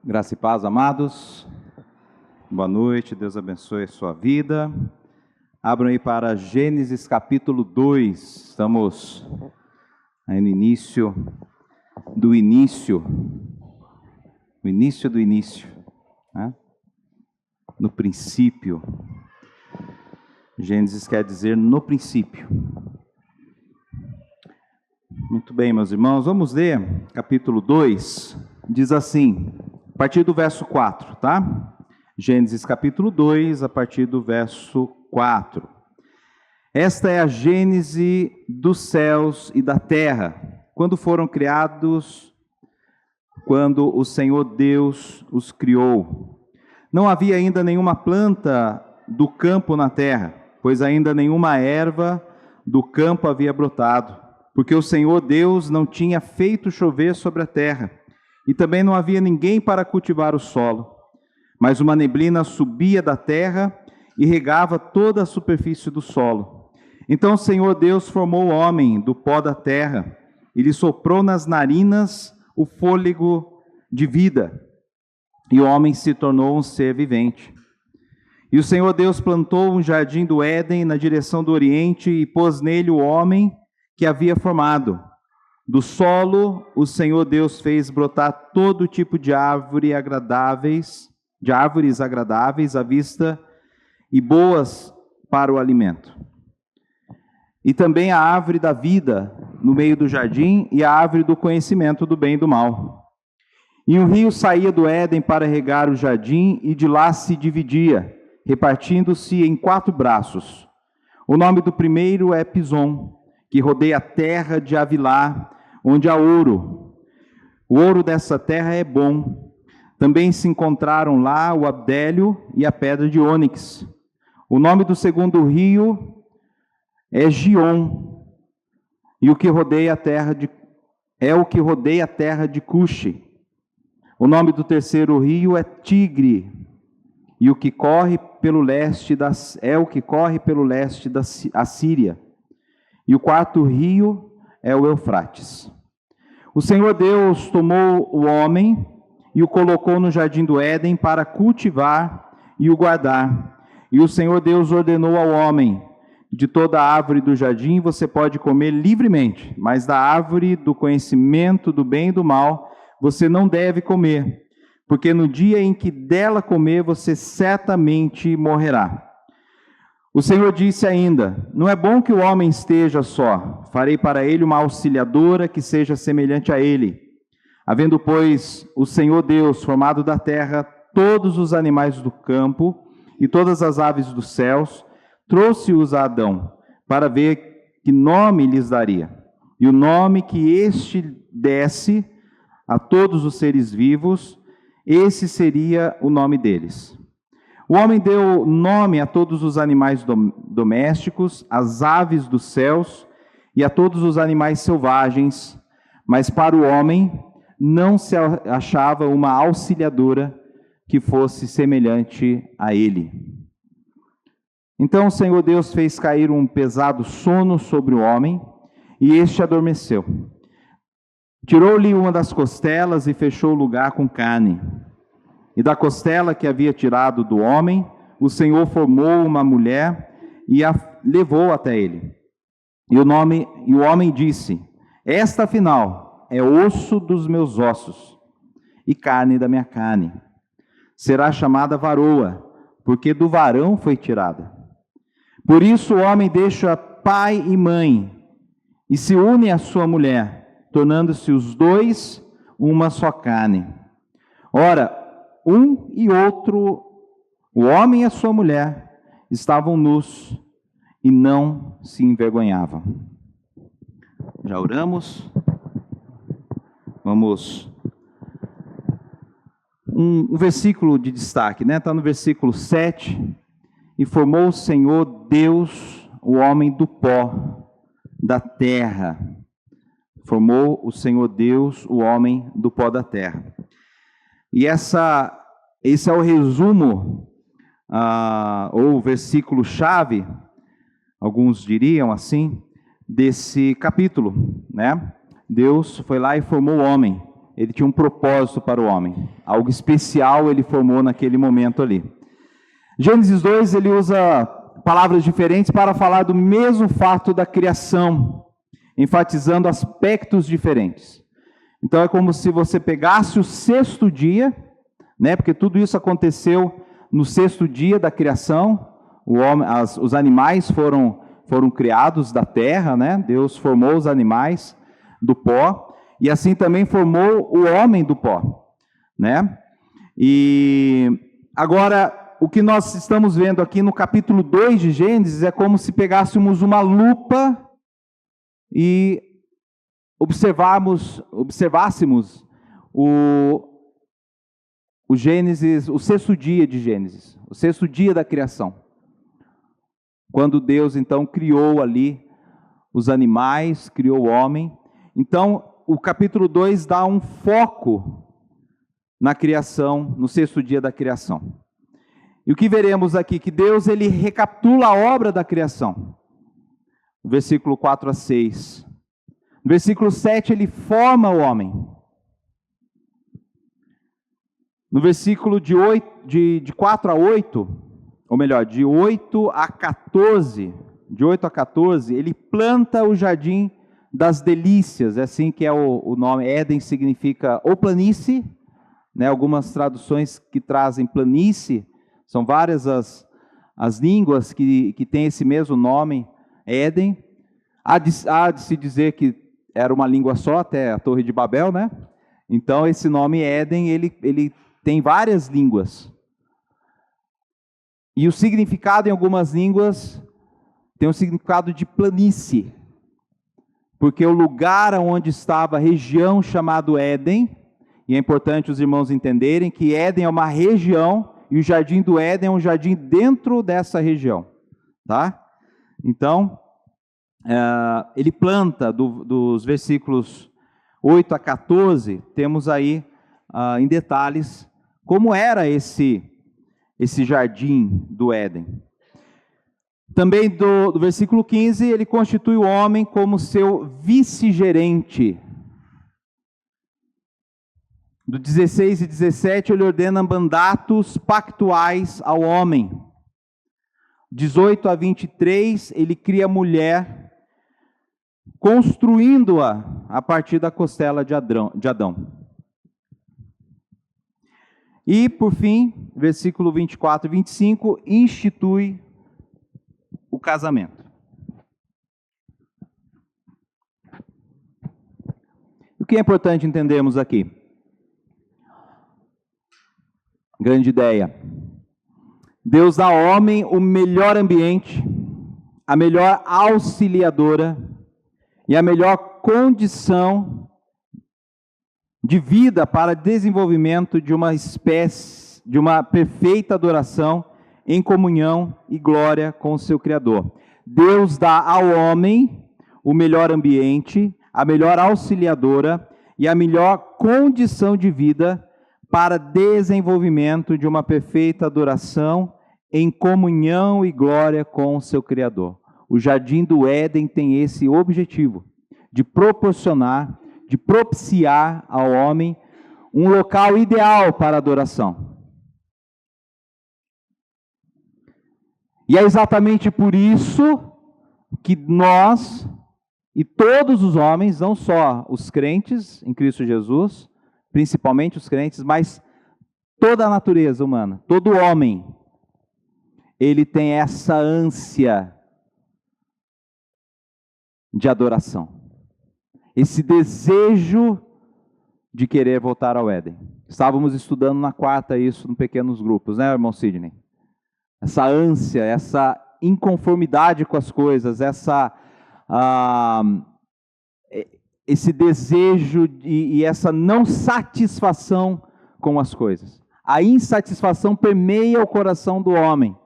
Graça e paz, amados. Boa noite, Deus abençoe a sua vida. Abram aí para Gênesis capítulo 2. Estamos aí no início do início. O início do início, né? No princípio. Gênesis quer dizer no princípio. Muito bem, meus irmãos, vamos ler capítulo 2. Diz assim, a partir do verso 4, tá? Gênesis capítulo 2, a partir do verso 4. Esta é a gênese dos céus e da terra, quando foram criados, quando o Senhor Deus os criou. Não havia ainda nenhuma planta do campo na terra, pois ainda nenhuma erva do campo havia brotado, porque o Senhor Deus não tinha feito chover sobre a terra, e também não havia ninguém para cultivar o solo. Mas uma neblina subia da terra e regava toda a superfície do solo. Então o Senhor Deus formou o homem do pó da terra, e lhe soprou nas narinas o fôlego de vida, e o homem se tornou um ser vivente. E o Senhor Deus plantou um jardim do Éden na direção do Oriente, e pôs nele o homem que havia formado. Do solo, o Senhor Deus fez brotar todo tipo de árvores agradáveis à vista e boas para o alimento. E também a árvore da vida no meio do jardim e a árvore do conhecimento do bem e do mal. E um rio saía do Éden para regar o jardim e de lá se dividia, repartindo-se em 4 braços. O nome do primeiro é Pison, que rodeia a terra de Havilá, onde há ouro. O ouro dessa terra é bom. Também se encontraram lá o abdélio e a pedra de ônix. O nome do segundo rio é Gion, e o que rodeia a terra de Cuxi. O nome do terceiro rio é Tigre, e o que corre pelo leste da Assíria. E o quarto rio é o Eufrates. O Senhor Deus tomou o homem e o colocou no jardim do Éden para cultivar e o guardar. E o Senhor Deus ordenou ao homem: de toda a árvore do jardim você pode comer livremente, mas da árvore do conhecimento do bem e do mal você não deve comer, porque no dia em que dela comer você certamente morrerá. O Senhor disse ainda: não é bom que o homem esteja só, farei para ele uma auxiliadora que seja semelhante a ele. Havendo, pois, o Senhor Deus formado da terra todos os animais do campo e todas as aves dos céus, trouxe-os a Adão, para ver que nome lhes daria. E o nome que este desse a todos os seres vivos, esse seria o nome deles. O homem deu nome a todos os animais domésticos, às aves dos céus e a todos os animais selvagens, mas para o homem não se achava uma auxiliadora que fosse semelhante a ele. Então o Senhor Deus fez cair um pesado sono sobre o homem, e este adormeceu. Tirou-lhe uma das costelas e fechou o lugar com carne. E da costela que havia tirado do homem, o Senhor formou uma mulher e a levou até ele. E o homem disse: esta afinal é osso dos meus ossos e carne da minha carne. Será chamada varoa, porque do varão foi tirada. Por isso o homem deixa pai e mãe e se une à sua mulher, tornando-se os dois uma só carne. Ora, um e outro, o homem e a sua mulher, estavam nus e não se envergonhavam. Já oramos? Vamos. Um versículo de destaque, né? Está no versículo 7. E formou o Senhor Deus o homem do pó da terra. Formou o Senhor Deus o homem do pó da terra. E esse é o resumo, ou o versículo-chave, alguns diriam assim, desse capítulo, né? Deus foi lá e formou o homem. ele tinha um propósito para o homem. Algo especial ele formou naquele momento ali. Gênesis 2, ele usa palavras diferentes para falar do mesmo fato da criação, enfatizando aspectos diferentes. Então é como se você pegasse o sexto dia, né? Porque tudo isso aconteceu no sexto dia da criação. Os animais foram criados da terra, né? Deus formou os animais do pó, e assim também formou o homem do pó, né? E agora, o que nós estamos vendo aqui no capítulo 2 de Gênesis é como se pegássemos uma lupa e observássemos o Gênesis, o sexto dia de Gênesis, o sexto dia da criação. Quando Deus, então, criou ali os animais, criou o homem. Então, o capítulo 2 dá um foco na criação, no sexto dia da criação. E o que veremos aqui? Que Deus, ele recapitula a obra da criação. No versículo 4 a 6. No versículo 7, ele forma o homem. No versículo de 4 a 8, ou melhor, de 8 a 14, ele planta o jardim das delícias, é assim que é o nome. Éden significa ou planície, né? Algumas traduções que trazem planície, são várias as línguas que têm esse mesmo nome, Éden. Há de se dizer que era uma língua só, até a Torre de Babel, né? Então esse nome Éden, ele tem várias línguas. E o significado em algumas línguas tem um significado de planície. Porque o lugar onde estava a região chamado Éden, e é importante os irmãos entenderem que Éden é uma região, e o jardim do Éden é um jardim dentro dessa região. Tá? Então, ele planta, dos versículos 8 a 14, temos aí em detalhes como era esse jardim do Éden. Também do versículo 15, ele constitui o homem como seu vice-gerente. Do 16 e 17, ele ordena mandatos pactuais ao homem. 18 a 23, ele cria a mulher, construindo-a a partir da costela de Adão. E, por fim, versículo 24 e 25, institui o casamento. O que é importante entendermos aqui? Grande ideia. Deus dá ao homem o melhor ambiente, a melhor auxiliadora e a melhor condição de vida para desenvolvimento de uma espécie, de uma perfeita adoração em comunhão e glória com o seu Criador. Deus dá ao homem o melhor ambiente, a melhor auxiliadora e a melhor condição de vida para desenvolvimento de uma perfeita adoração em comunhão e glória com o seu Criador. O Jardim do Éden tem esse objetivo, de proporcionar, de propiciar ao homem um local ideal para adoração. E é exatamente por isso que nós e todos os homens, não só os crentes em Cristo Jesus, principalmente os crentes, mas toda a natureza humana, todo homem, ele tem essa ânsia de adoração. Esse desejo de querer voltar ao Éden. Estávamos estudando na quarta isso, em pequenos grupos, né, irmão Sidney? Essa ânsia, essa inconformidade com as coisas, esse desejo e essa não satisfação com as coisas. A insatisfação permeia o coração do homem.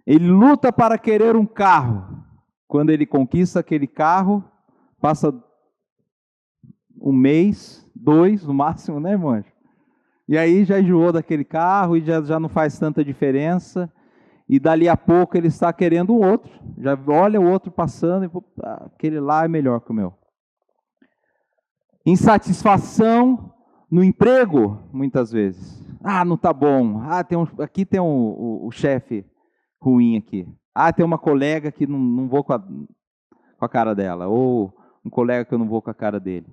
Ele luta para querer um carro. Quando ele conquista aquele carro, passa um mês, 2 no máximo, né, irmão? E aí já enjoou daquele carro e já não faz tanta diferença. E dali a pouco ele está querendo um outro. Já olha o outro passando e aquele lá é melhor que o meu. Insatisfação no emprego, muitas vezes. Não tá bom. Aqui tem o chefe ruim aqui. Tem uma colega que não vou com a cara dela. Ou um colega que eu não vou com a cara dele.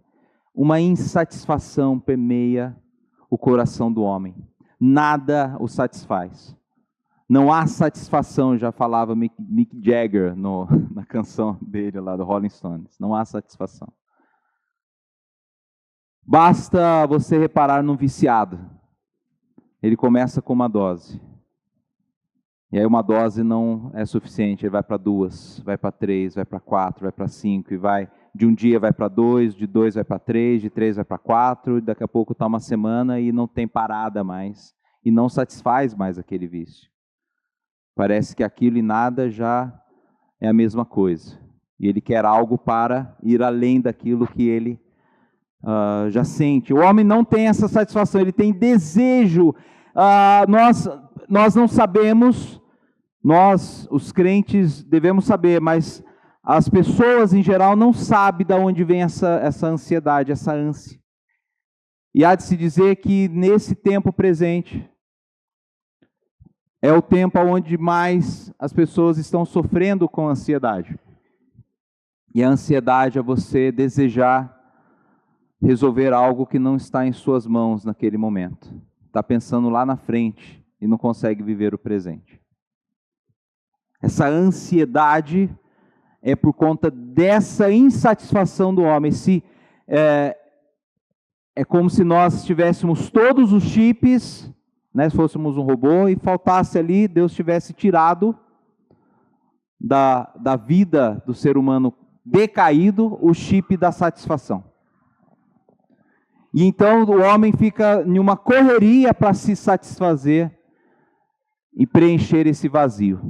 Uma insatisfação permeia o coração do homem. Nada o satisfaz. Não há satisfação, já falava Mick Jagger na canção dele lá do Rolling Stones. Não há satisfação. Basta você reparar num viciado. Ele começa com uma dose. E aí uma dose não é suficiente. Ele vai para 2, vai para 3, vai para 4, vai para 5. E vai, de um dia vai para 2, de 2 vai para 3, de 3 vai para 4. Daqui a pouco está uma semana e não tem parada mais. E não satisfaz mais aquele vício. Parece que aquilo e nada já é a mesma coisa. E ele quer algo para ir além daquilo que ele já sente. O homem não tem essa satisfação, ele tem desejo. Nós não sabemos, nós, os crentes, devemos saber, mas as pessoas em geral não sabem de onde vem essa ansiedade, essa ânsia. E há de se dizer que nesse tempo presente, é o tempo onde mais as pessoas estão sofrendo com ansiedade. E a ansiedade é você desejar resolver algo que não está em suas mãos naquele momento. Está pensando lá na frente e não consegue viver o presente. Essa ansiedade é por conta dessa insatisfação do homem. É como se nós tivéssemos todos os chips, né, se fôssemos um robô, e faltasse ali, Deus tivesse tirado da vida do ser humano decaído o chip da satisfação. E então o homem fica em uma correria para se satisfazer e preencher esse vazio.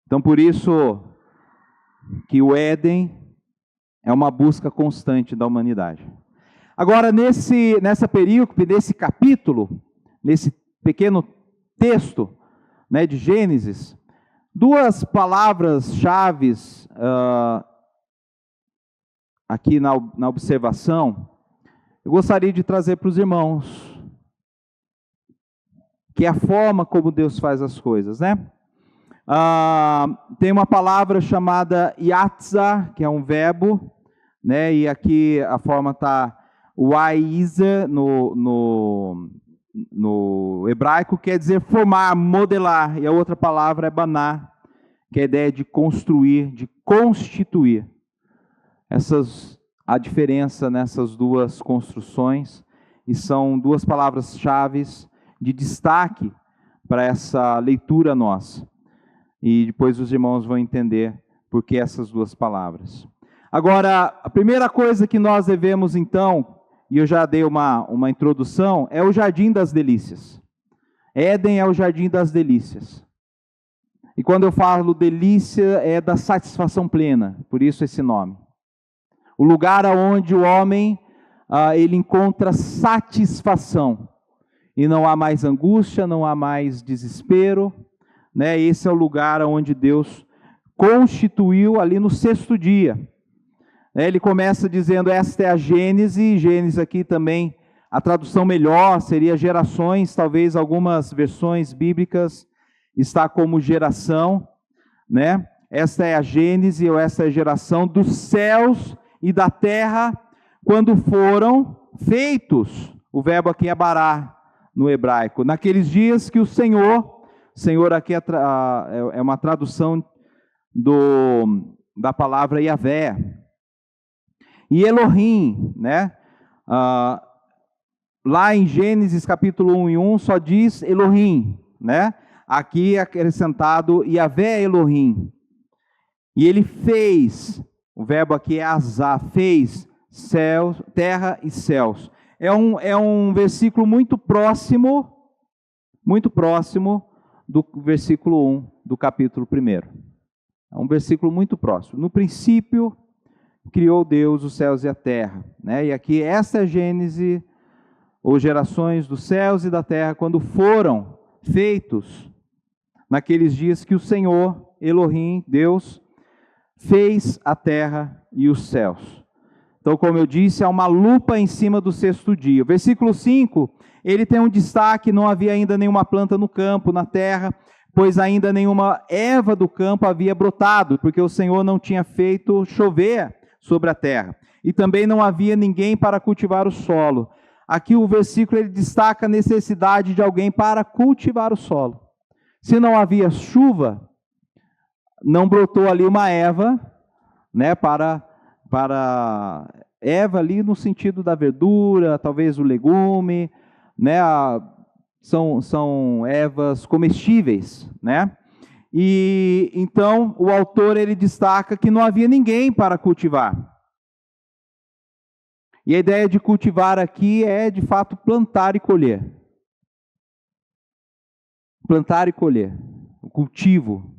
Então por isso que o Éden é uma busca constante da humanidade. Agora nessa perícope, nesse capítulo, nesse pequeno texto, né, de Gênesis, duas palavras-chave aqui na observação, eu gostaria de trazer para os irmãos, que é a forma como Deus faz as coisas, né? Tem uma palavra chamada yatzah, que é um verbo, né? E aqui a forma está waiza no hebraico, quer dizer formar, modelar. E a outra palavra é baná, que é a ideia de construir, de constituir. A diferença nessas duas construções, e são duas palavras-chave de destaque para essa leitura nossa. E depois os irmãos vão entender por que essas duas palavras. Agora, a primeira coisa que nós devemos então, e eu já dei uma introdução, é o Jardim das Delícias. Éden é o Jardim das Delícias. E quando eu falo delícia, é da satisfação plena, por isso esse nome. O lugar onde o homem ele encontra satisfação. E não há mais angústia, não há mais desespero. Né? Esse é o lugar onde Deus constituiu ali no 6º dia. Ele começa dizendo, esta é a Gênese. Gênese aqui também, a tradução melhor seria gerações. Talvez algumas versões bíblicas está como geração. Né? Esta é a Gênese, ou esta é a geração dos céus e da terra, quando foram feitos. O verbo aqui é bará, no hebraico. Naqueles dias que o Senhor aqui é uma tradução da palavra Yahvé. E Elohim, né? Lá em Gênesis capítulo 1 e 1 só diz Elohim, né? Aqui é acrescentado Yahvé Elohim. E ele fez, o verbo aqui é azá, fez céus, terra e céus. É um versículo muito próximo do versículo 1 do capítulo 1. É um versículo muito próximo. No princípio, criou Deus os céus e a terra. Né? E aqui, essa é a Gênese, ou gerações dos céus e da terra, quando foram feitos, naqueles dias que o Senhor, Elohim, Deus, fez a terra e os céus. Então, como eu disse, há uma lupa em cima do sexto dia. O versículo 5, ele tem um destaque: não havia ainda nenhuma planta no campo, na terra, pois ainda nenhuma erva do campo havia brotado, porque o Senhor não tinha feito chover sobre a terra. E também não havia ninguém para cultivar o solo. Aqui o versículo ele destaca a necessidade de alguém para cultivar o solo. Se não havia chuva, não brotou ali uma erva, né, para erva ali no sentido da verdura, talvez o legume, né, são ervas comestíveis, né? E então o autor ele destaca que não havia ninguém para cultivar. E a ideia de cultivar aqui é, de fato, plantar e colher. Plantar e colher. O cultivo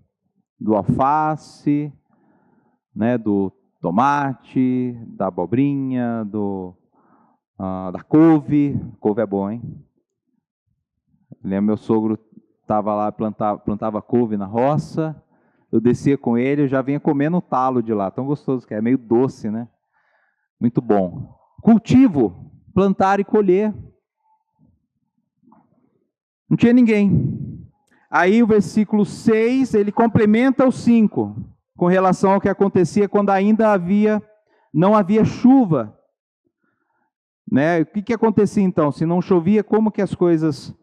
do alface, né, do tomate, da abobrinha, da couve. Couve é bom, hein? Lembro, meu sogro estava lá, plantava couve na roça. Eu descia com ele, eu já vinha comendo o talo de lá. Tão gostoso que é, meio doce, né? Muito bom. Cultivo, plantar e colher. Não tinha ninguém. Aí o versículo 6, ele complementa o 5, com relação ao que acontecia quando ainda não havia chuva. Né? O que acontecia então? Se não chovia, como que as coisas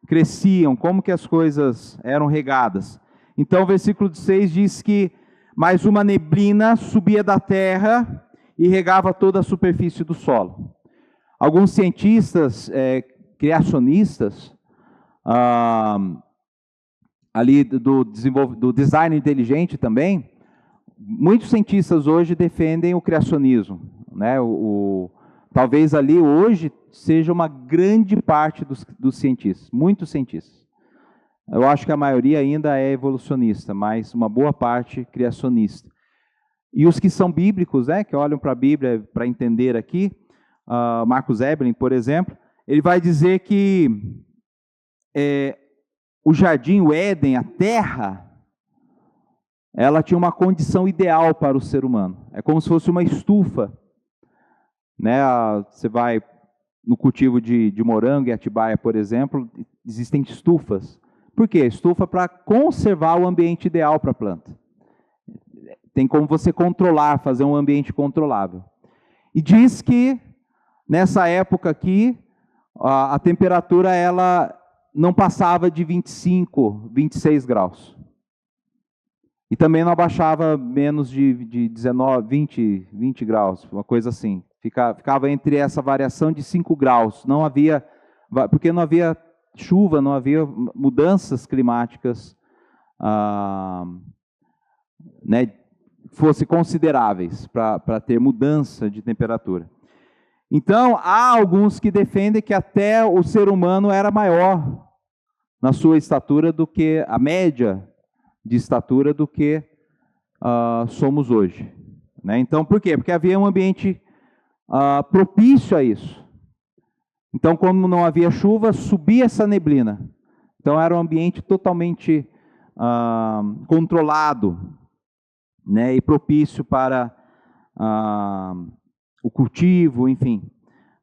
cresciam? Como que as coisas eram regadas? Então o versículo 6 diz que mais uma neblina subia da terra e regava toda a superfície do solo. Alguns cientistas criacionistas, ali do design inteligente também, muitos cientistas hoje defendem o criacionismo, né? Talvez ali hoje seja uma grande parte dos cientistas, muitos cientistas. Eu acho que a maioria ainda é evolucionista, mas uma boa parte criacionista. E os que são bíblicos, né, que olham para a Bíblia para entender aqui, Marcus Eberlin, por exemplo, ele vai dizer que o jardim, o Éden, a terra, ela tinha uma condição ideal para o ser humano. É como se fosse uma estufa. Né? Você vai no cultivo de morango e atibaia, por exemplo, existem estufas. Por quê? Estufa para conservar o ambiente ideal para a planta. Tem como você controlar, fazer um ambiente controlável. E diz que, nessa época aqui, a temperatura ela não passava de 25, 26 graus. E também não abaixava menos de 19, 20 graus, uma coisa assim. Ficava entre essa variação de 5 graus. Não havia, porque não havia chuva, não havia mudanças climáticas, né, fossem consideráveis para ter mudança de temperatura. Então, há alguns que defendem que até o ser humano era maior na sua estatura do que a média de estatura do que somos hoje. Né? Então, por quê? Porque havia um ambiente propício a isso. Então, como não havia chuva, subia essa neblina. Então, era um ambiente totalmente controlado, né, e propício para o cultivo, enfim.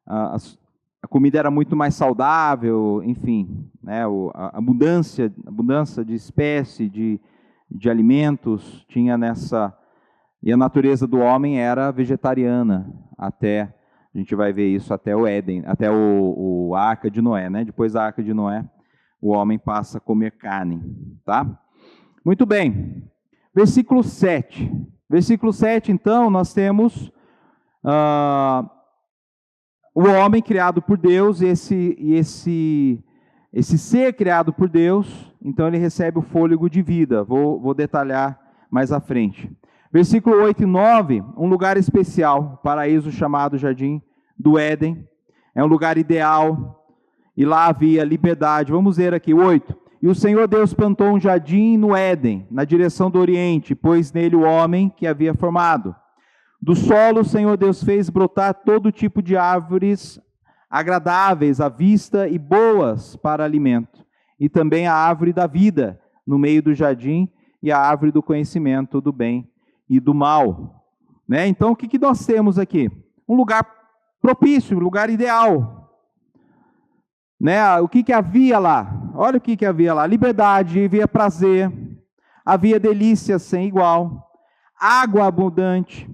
A comida era muito mais saudável, enfim, né, a abundância de espécie, de alimentos tinha nessa. E a natureza do homem era vegetariana, até, a gente vai ver isso até o Éden, até a Arca de Noé, né? Depois da Arca de Noé, o homem passa a comer carne, tá? Muito bem. Versículo 7. Versículo 7, então, nós temos o homem criado por Deus, esse ser criado por Deus, então ele recebe o fôlego de vida. Vou detalhar mais à frente. Versículo 8 e 9, um lugar especial, paraíso chamado Jardim do Éden, é um lugar ideal, e lá havia liberdade. Vamos ver aqui, 8. E o Senhor Deus plantou um jardim no Éden, na direção do Oriente, pôs nele o homem que havia formado. Do solo o Senhor Deus fez brotar todo tipo de árvores agradáveis à vista e boas para alimento, e também a árvore da vida no meio do jardim, e a árvore do conhecimento do bem e do mal. Né? Então, o que nós temos aqui? um lugar propício, um lugar ideal. Né? O que havia lá? Olha o que havia lá. Liberdade, havia prazer, havia delícia sem igual, água abundante,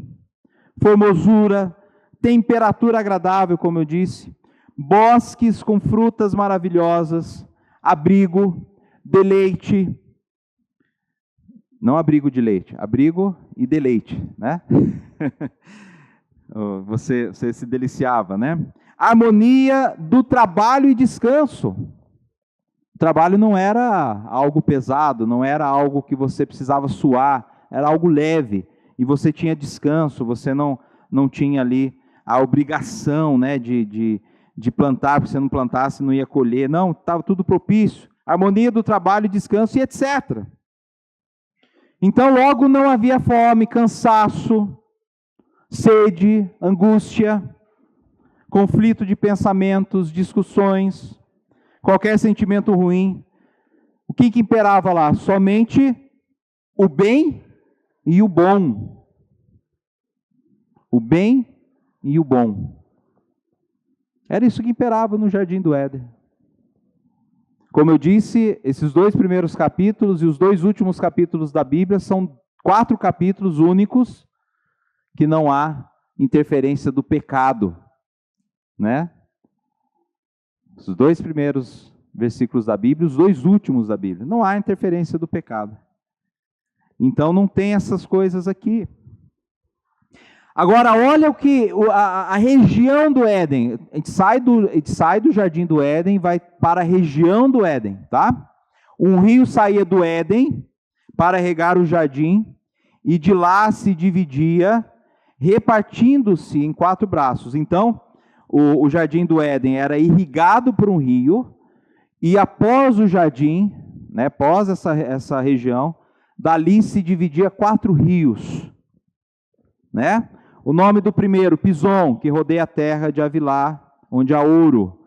formosura, temperatura agradável, como eu disse, bosques com frutas maravilhosas, abrigo, deleite, não abrigo de leite, abrigo e deleite, né? Você se deliciava, né? Harmonia do trabalho e descanso. O trabalho não era algo pesado, não era algo que você precisava suar, era algo leve, e você tinha descanso, você não tinha ali a obrigação, né, de plantar, porque se não plantasse não ia colher, não, estava tudo propício, harmonia do trabalho, descanso e etc. Então logo não havia fome, cansaço, sede, angústia, conflito de pensamentos, discussões, qualquer sentimento ruim. O que imperava lá? Somente o bem e o bom. O bem e o bom. Era isso que imperava no Jardim do Éden. Como eu disse, esses 2 primeiros capítulos e os 2 últimos capítulos da Bíblia são 4 capítulos únicos que não há interferência do pecado, né? Os 2 primeiros versículos da Bíblia, os 2 últimos da Bíblia, não há interferência do pecado. Então não tem essas coisas aqui. Agora olha o que a região do Éden, a gente sai do Jardim do Éden, vai para a região do Éden, tá? Um rio saía do Éden para regar o jardim e de lá se dividia, repartindo-se em 4 braços. Então, o Jardim do Éden era irrigado por um rio e após o jardim, né, após essa região, dali se dividia 4 rios, né? O nome do primeiro, Pison, que rodeia a terra de Havilá, onde há ouro.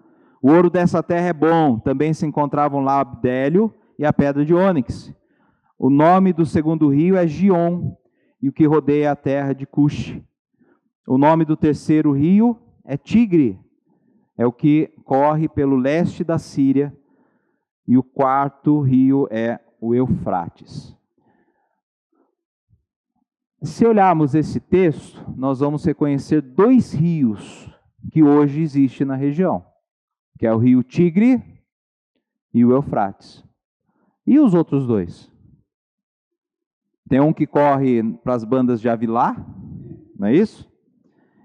O ouro dessa terra é bom. Também se encontravam lá o bdélio e a pedra de ônix. O nome do segundo rio é Gion, e o que rodeia a terra de Cuxi. O nome do terceiro rio é Tigre, é o que corre pelo leste da Síria. E o quarto rio é o Eufrates. Se olharmos esse texto, nós vamos reconhecer 2 rios que hoje existem na região, que é o rio Tigre e o Eufrates. E os outros 2? Tem um que corre para as bandas de Havilá, não é isso?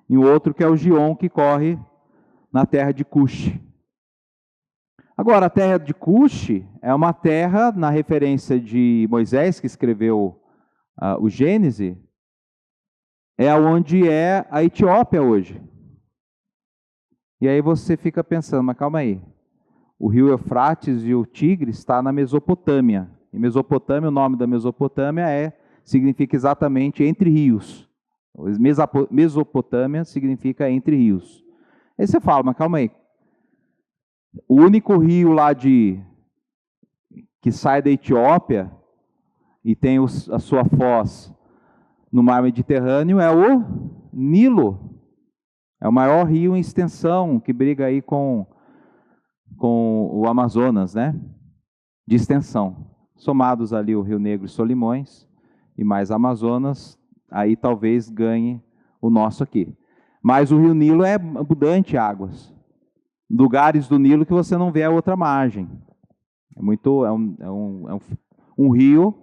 E o outro que é o Gion, que corre na terra de Cuxi. Agora, a terra de Cuxi é uma terra, na referência de Moisés, que escreveu o Gênesis, é onde é a Etiópia hoje. E aí você fica pensando, mas calma aí, o rio Eufrates e o Tigre está na Mesopotâmia. Em Mesopotâmia, o nome da Mesopotâmia significa exatamente entre rios. Mesopotâmia significa entre rios. Aí você fala, mas calma aí, o único rio lá que sai da Etiópia e tem a sua foz no mar Mediterrâneo é o Nilo. É o maior rio em extensão, que briga aí com o Amazonas, né? De extensão. Somados ali o Rio Negro e Solimões, e mais Amazonas, aí talvez ganhe o nosso aqui. Mas o Rio Nilo é abundante em águas. Lugares do Nilo que você não vê a outra margem. É um rio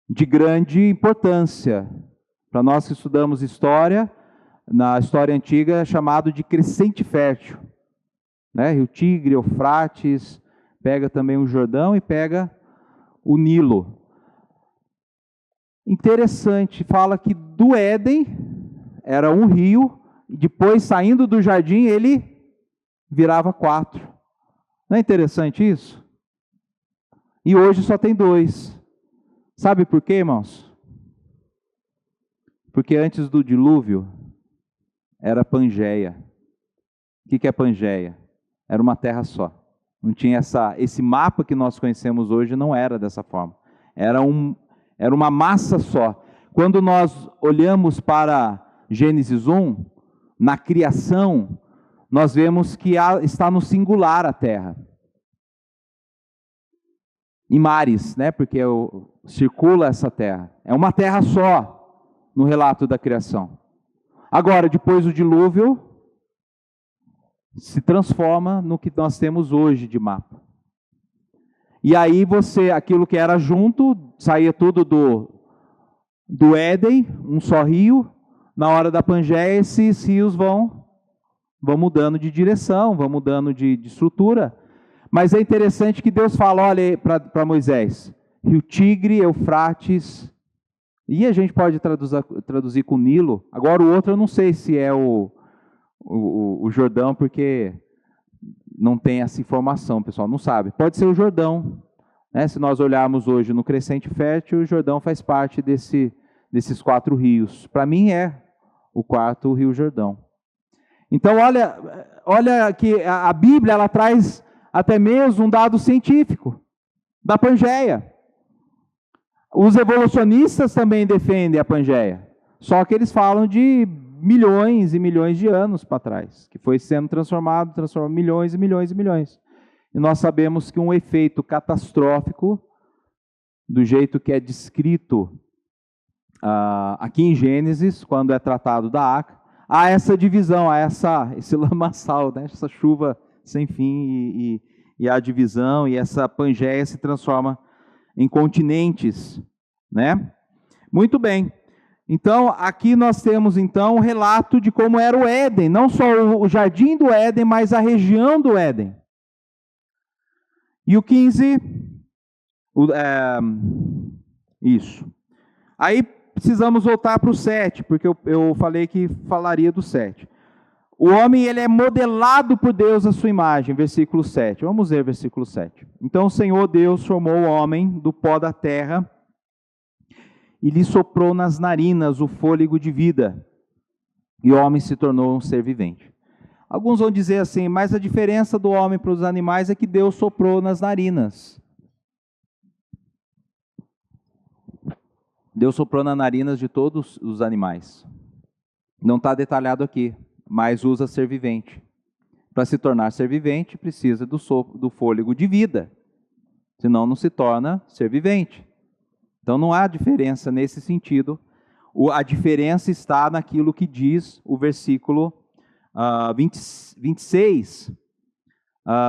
de grande importância. Para nós que estudamos história, na história antiga é chamado de crescente fértil. Né? Rio Tigre, Eufrates, pega também o Jordão e pega o Nilo. Interessante, fala que do Éden era um rio, e depois saindo do jardim ele virava 4. Não é interessante isso? E hoje só tem 2. Sabe por quê, irmãos? Porque antes do dilúvio era Pangeia. O que é Pangeia? Era uma terra só. Não tinha esse mapa que nós conhecemos hoje, não era dessa forma. Era uma massa só. Quando nós olhamos para Gênesis 1, na criação, nós vemos que está no singular a terra. E mares, né? Porque circula essa terra. É uma terra só no relato da criação. Agora, depois do dilúvio, se transforma no que nós temos hoje de mapa. E aí aquilo que era junto, saía tudo do Éden, um só rio. Na hora da Pangeia, esses rios vão mudando de direção, vão mudando de estrutura. Mas é interessante que Deus fala, olha para Moisés, Rio Tigre, Eufrates, e a gente pode traduzir com Nilo. Agora o outro eu não sei se é o Jordão, porque não tem essa informação, pessoal, não sabe. Pode ser o Jordão, né? Se nós olharmos hoje no Crescente Fértil, o Jordão faz parte desses 4 rios. Para mim é o quarto Rio Jordão. Então olha que a Bíblia ela traz até mesmo um dado científico da Pangeia. Os evolucionistas também defendem a Pangeia, só que eles falam de milhões e milhões de anos para trás, que foi sendo transformado milhões e milhões e milhões. E nós sabemos que um efeito catastrófico, do jeito que é descrito aqui em Gênesis, quando é tratado da arca, há essa divisão, há esse lamaçal, né? Essa chuva sem fim e a divisão, e essa Pangeia se transforma em continentes, né? Muito bem. Então, aqui nós temos então um relato de como era o Éden, não só o jardim do Éden, mas a região do Éden. E o 15, isso. Aí precisamos voltar para o 7, porque eu falei que falaria do 7. O homem ele é modelado por Deus à sua imagem, versículo 7. Vamos ver versículo 7. Então o Senhor Deus formou o homem do pó da terra e lhe soprou nas narinas o fôlego de vida, e o homem se tornou um ser vivente. Alguns vão dizer assim, mas a diferença do homem para os animais é que Deus soprou nas narinas. Deus soprou nas narinas de todos os animais. Não está detalhado aqui, mas usa ser vivente. Para se tornar ser vivente, precisa do fôlego de vida. Senão não se torna ser vivente. Então não há diferença nesse sentido. A diferença está naquilo que diz o versículo 26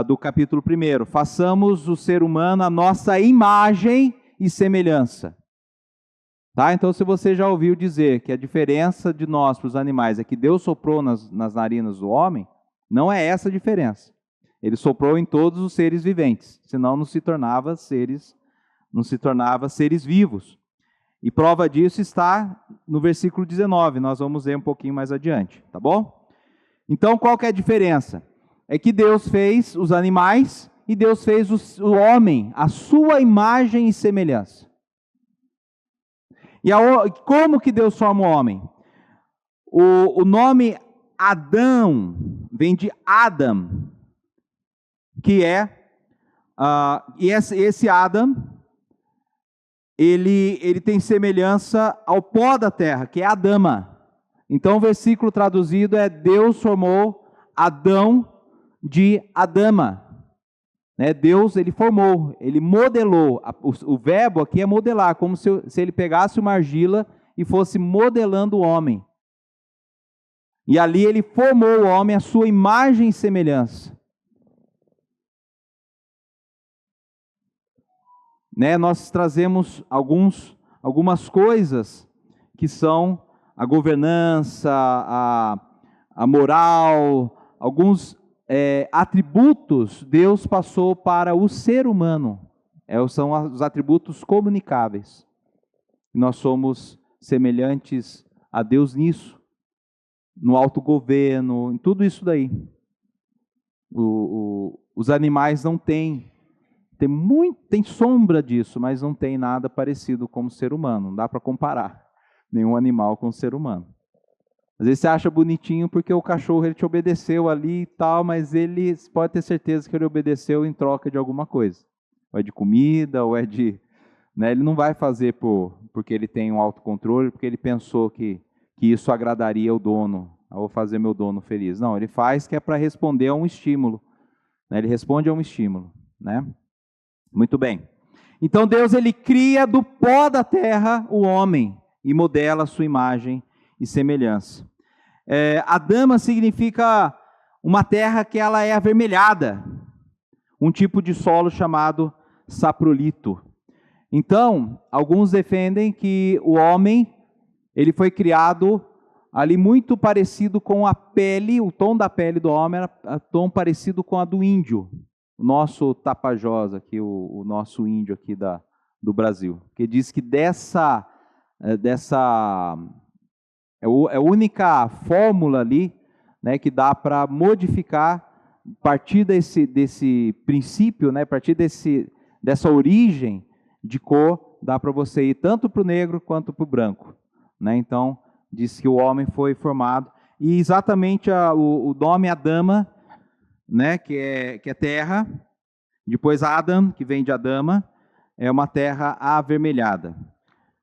do capítulo 1. Façamos o ser humano a nossa imagem e semelhança. Tá? Então, se você já ouviu dizer que a diferença de nós para os animais é que Deus soprou nas narinas do homem, não é essa a diferença. Ele soprou em todos os seres viventes, senão não se tornava seres vivos. E prova disso está no versículo 19, nós vamos ver um pouquinho mais adiante, tá bom? Então, qual que é a diferença? É que Deus fez os animais e Deus fez o homem, a sua imagem e semelhança. E como que Deus forma o homem? O nome Adão vem de Adam, que e esse Adam, ele tem semelhança ao pó da terra, que é Adama. Então o versículo traduzido é: Deus formou Adão de Adama. Né? Deus, ele formou, ele modelou. O verbo aqui é modelar, como se ele pegasse uma argila e fosse modelando o homem. E ali ele formou o homem à sua imagem e semelhança. Né? Nós trazemos algumas coisas que são a governança, a moral, alguns atributos Deus passou para o ser humano. São os atributos comunicáveis. Nós somos semelhantes a Deus nisso, no autogoverno, em tudo isso daí. Os animais não têm. Tem sombra disso, mas não tem nada parecido com o ser humano. Não dá para comparar nenhum animal com o ser humano. Às vezes você acha bonitinho porque o cachorro ele te obedeceu ali e tal, mas ele pode ter certeza que ele obedeceu em troca de alguma coisa. Ou é de comida, ou é de... Né, ele não vai fazer porque ele tem um autocontrole, porque ele pensou que que isso agradaria o dono. Eu vou fazer meu dono feliz. Não, ele faz que é para responder a um estímulo. Né? Ele responde a um estímulo. Né? Muito bem. Então Deus ele cria do pó da terra o homem e modela a sua imagem e semelhança. Adama significa uma terra que ela é avermelhada, um tipo de solo chamado saprolito. Então, alguns defendem que o homem ele foi criado ali muito parecido com a pele, o tom da pele do homem era tom parecido com a do índio. O nosso Tapajós aqui, o nosso índio aqui do Brasil, que diz que é a única fórmula ali, né, que dá para modificar, a partir desse princípio, né, a partir dessa origem de cor, dá para você ir tanto para o negro quanto para o branco. Né? Então, diz que o homem foi formado, e exatamente o nome Adama, né, que é terra, depois Adam, que vem de Adama, é uma terra avermelhada.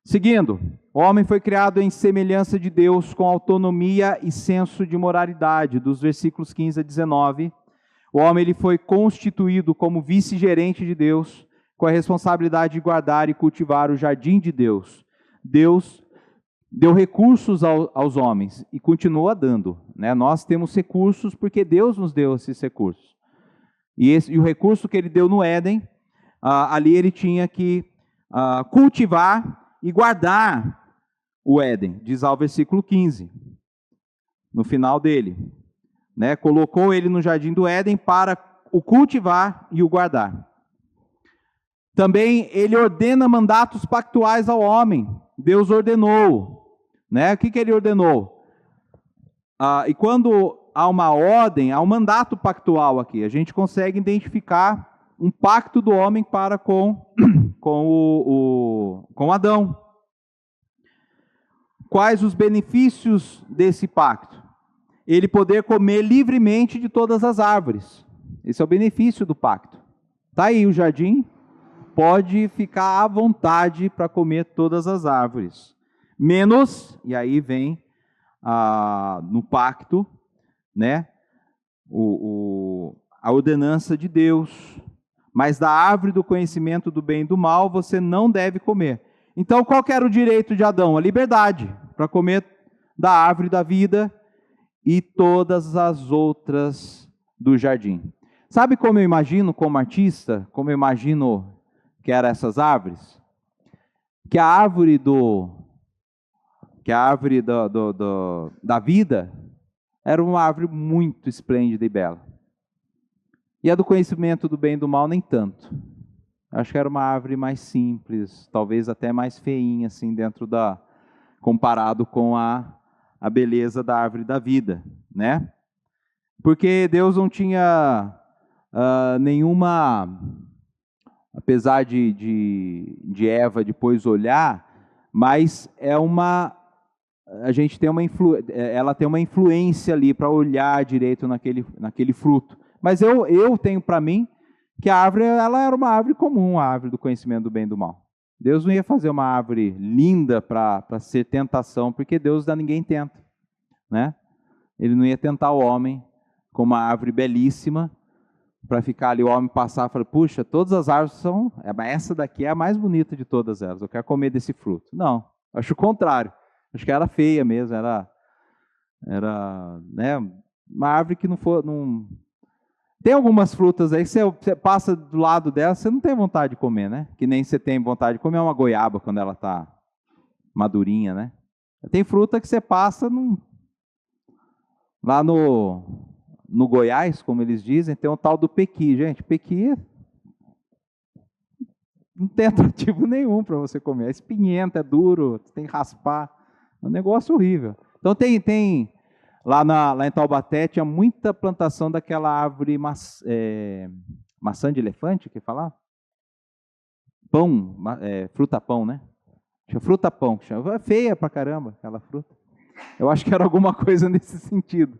Seguindo, o homem foi criado em semelhança de Deus, com autonomia e senso de moralidade, dos versículos 15 a 19. O homem ele foi constituído como vice-gerente de Deus, com a responsabilidade de guardar e cultivar o jardim de Deus. Deus deu recursos aos homens e continua dando. Né? Nós temos recursos porque Deus nos deu esses recursos. E o recurso que ele deu no Éden, ali ele tinha que cultivar e guardar o Éden, diz ao versículo 15, no final dele. Né? Colocou ele no jardim do Éden para o cultivar e o guardar. Também ele ordena mandatos pactuais ao homem. Deus ordenou. Né? O que ele ordenou? E quando há uma ordem, há um mandato pactual aqui. A gente consegue identificar um pacto do homem para com Adão. Quais os benefícios desse pacto? Ele poder comer livremente de todas as árvores. Esse é o benefício do pacto. Está aí o jardim, pode ficar à vontade para comer todas as árvores. Menos, e aí vem no pacto, né, a ordenança de Deus. Mas da árvore do conhecimento do bem e do mal você não deve comer. Então, qual que era o direito de Adão? A liberdade para comer da árvore da vida e todas as outras do jardim. Sabe como eu imagino, como artista, como eu imagino que eram essas árvores? Que a árvore da vida era uma árvore muito esplêndida e bela. E a do conhecimento do bem e do mal, nem tanto. Acho que era uma árvore mais simples, talvez até mais feinha, assim, comparado com a beleza da árvore da vida, né? Porque Deus não tinha nenhuma, apesar de Eva depois olhar, mas a gente tem ela tem uma influência ali para olhar direito naquele fruto. Mas eu tenho para mim que a árvore ela era uma árvore comum, a árvore do conhecimento do bem e do mal. Deus não ia fazer uma árvore linda para ser tentação, porque Deus a ninguém tenta. Né? Ele não ia tentar o homem com uma árvore belíssima, para ficar ali o homem passar e falar, puxa, todas as árvores são, essa daqui é a mais bonita de todas elas, eu quero comer desse fruto. Não, acho o contrário. Acho que era feia mesmo, era né, uma árvore que não. Tem algumas frutas aí que você passa do lado dela, você não tem vontade de comer, né? Que nem você tem vontade de comer uma goiaba quando ela está madurinha, né? Tem fruta que você passa lá no Goiás, como eles dizem, tem um tal do pequi. Gente, pequi não tem atrativo nenhum para você comer. É espinhenta, é duro, você tem que raspar. É um negócio horrível. Então tem lá em Taubaté tinha muita plantação daquela árvore maçã de elefante, que falar? Pão, fruta-pão, né? Tinha fruta-pão, que chama. É feia pra caramba aquela fruta. Eu acho que era alguma coisa nesse sentido,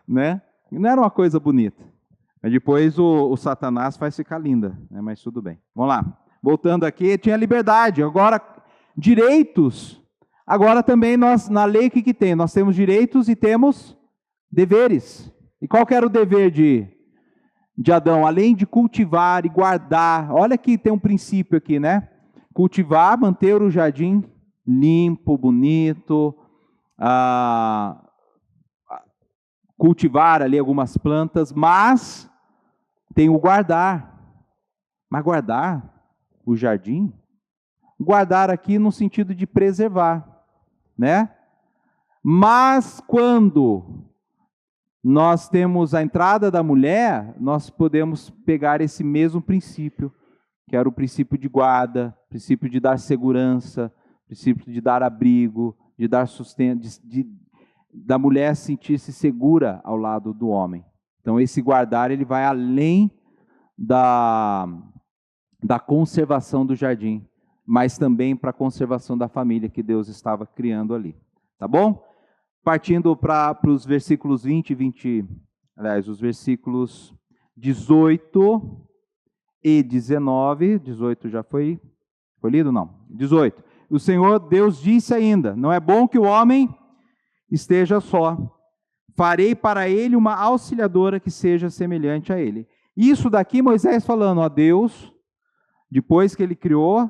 né? Não era uma coisa bonita. Mas depois o Satanás faz ficar linda, né? Mas tudo bem. Vamos lá. Voltando aqui, tinha liberdade. Agora, direitos Agora também nós, na lei, o que tem? Nós temos direitos e temos deveres. E qual que era o dever de Adão? Além de cultivar e guardar, olha que tem um princípio aqui, né? Cultivar, manter o jardim limpo, bonito, cultivar ali algumas plantas, mas tem o guardar. Mas guardar o jardim? Guardar aqui no sentido de preservar, né? Mas quando nós temos a entrada da mulher, nós podemos pegar esse mesmo princípio, que era o princípio de guarda, princípio de dar segurança, princípio de dar abrigo, de dar sustento, da mulher sentir-se segura ao lado do homem. Então esse guardar, ele vai além da conservação do jardim, mas também para a conservação da família que Deus estava criando ali. Tá bom? Partindo para os versículos os versículos 18 e 19. 18 já foi lido? Não. 18. O Senhor Deus disse ainda: não é bom que o homem esteja só. Farei para ele uma auxiliadora que seja semelhante a ele. Isso daqui Moisés falando a Deus, depois que ele criou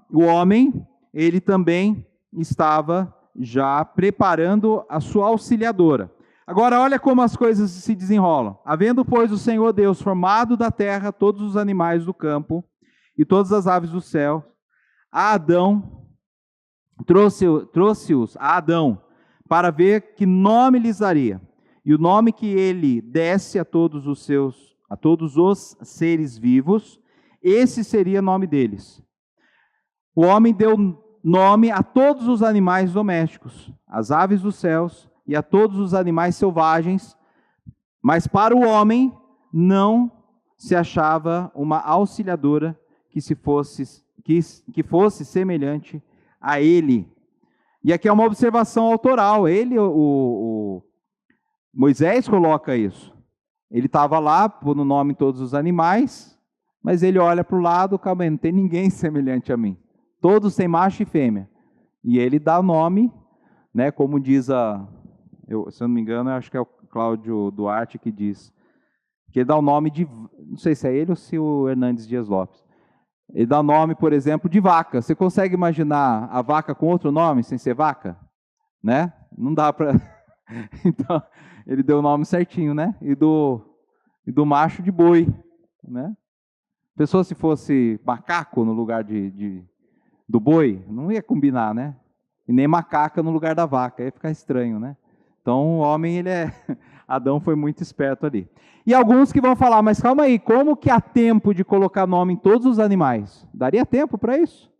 o homem, ele também estava já preparando a sua auxiliadora. Agora olha como as coisas se desenrolam. Havendo, pois, o Senhor Deus formado da terra todos os animais do campo e todas as aves do céu, a Adão, trouxe-os a Adão para ver que nome lhes daria. E o nome que ele desse a todos os seres vivos, esse seria o nome deles. O homem deu nome a todos os animais domésticos, às aves dos céus e a todos os animais selvagens, mas para o homem não se achava uma auxiliadora que fosse semelhante a ele. E aqui é uma observação autoral. Moisés coloca isso. Ele estava lá, pondo nome em todos os animais, mas ele olha para o lado, calma aí, não tem ninguém semelhante a mim. Todos têm macho e fêmea. E ele dá nome, né, como diz se eu não me engano, eu acho que é o Cláudio Duarte que diz, que ele dá o nome de, não sei se é ele ou se o Hernandes Dias Lopes. Ele dá o nome, por exemplo, de vaca. Você consegue imaginar a vaca com outro nome, sem ser vaca? Né? Não dá para... Então, ele deu o nome certinho, né? E do macho de boi, né? Pessoa se fosse macaco no lugar do boi, não ia combinar, né? E nem macaca no lugar da vaca, ia ficar estranho, né? Então o homem, Adão foi muito esperto ali. E alguns que vão falar, mas calma aí, como que há tempo de colocar nome em todos os animais? Daria tempo para isso?